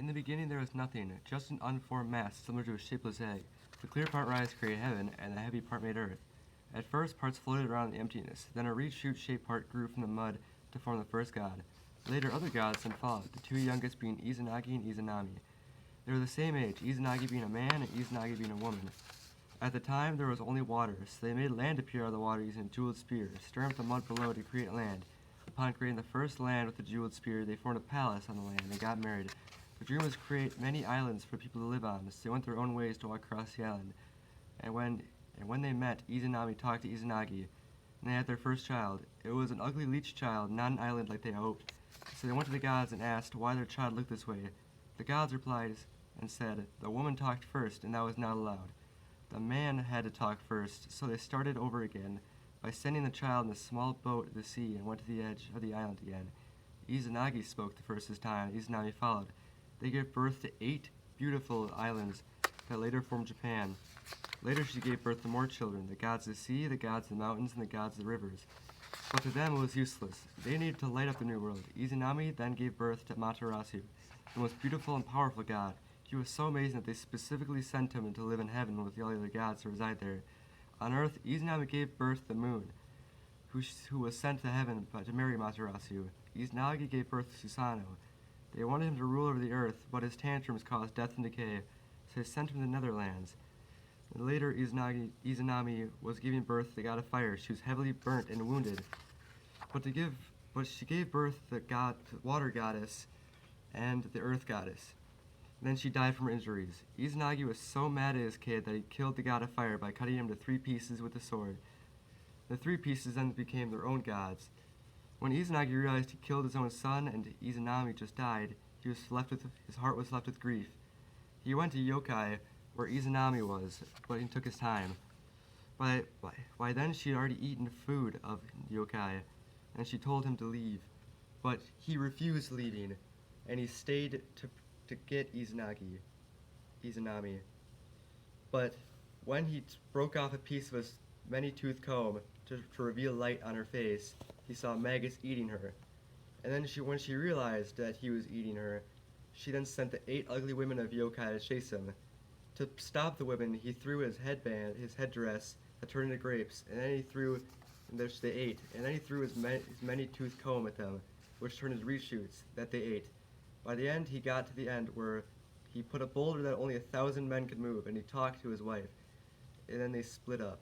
In the beginning there was nothing, just an unformed mass similar to a shapeless egg. The clear part rise created heaven, and the heavy part made earth. At first, parts floated around in the emptiness. Then a reed shoot-shaped part grew from the mud to form the first god. Later, other gods then followed, the two youngest being Izanagi and Izanami. They were the same age, Izanagi being a man and Izanagi being a woman. At the time, there was only water, so they made land appear out of the water using a jeweled spear, stirring up the mud below to create land. Upon creating the first land with the jeweled spear, they formed a palace on the land and got married. The dream was to create many islands for people to live on, so they went their own ways to walk across the island. And when they met, Izanami talked to Izanagi, and they had their first child. It was an ugly leech child, not an island like they hoped. So they went to the gods and asked why their child looked this way. The gods replied and said, "The woman talked first, and that was not allowed. The man had to talk first, so they started over again by sending the child in a small boat to the sea and went to the edge of the island again. Izanagi spoke the first this time, Izanami followed. They gave birth to 8 beautiful islands that later formed Japan. Later she gave birth to more children, the gods of the sea, the gods of the mountains, and the gods of the rivers. But to them it was useless. They needed to light up the new world. Izanami then gave birth to Matarasu, the most beautiful and powerful god. He was so amazing that they specifically sent him to live in heaven with the other gods to reside there. On earth, Izanami gave birth to the moon, who was sent to heaven to marry Matarasu. Izanagi gave birth to Susanoo. They wanted him to rule over the earth, but his tantrums caused death and decay, so they sent him to the Netherlands. And later, Izanami was giving birth to the god of fire. She was heavily burnt and wounded, but she gave birth to the water goddess and the earth goddess. Then she died from her injuries. Izanagi was so mad at his kid that he killed the god of fire by cutting him to 3 pieces with a sword. The 3 pieces then became their own gods. When Izanagi realized he killed his own son and Izanami just died, his heart was left with grief. He went to Yokai, where Izanami was, but he took his time. By then she had already eaten food of Yokai, and she told him to leave. But he refused leaving, and he stayed to get Izanami. But when he broke off a piece of his many-toothed comb to reveal light on her face, he saw maggots eating her. And then when she realized that he was eating her, she then sent the 8 ugly women of Yokai to chase him. To stop the women, he threw his headdress that turned into grapes, and then they ate. And then he threw his many-toothed comb at them, which turned into reed shoots that they ate. By the end, he got to the end where he put a boulder that only 1,000 men could move, and he talked to his wife. And then they split up.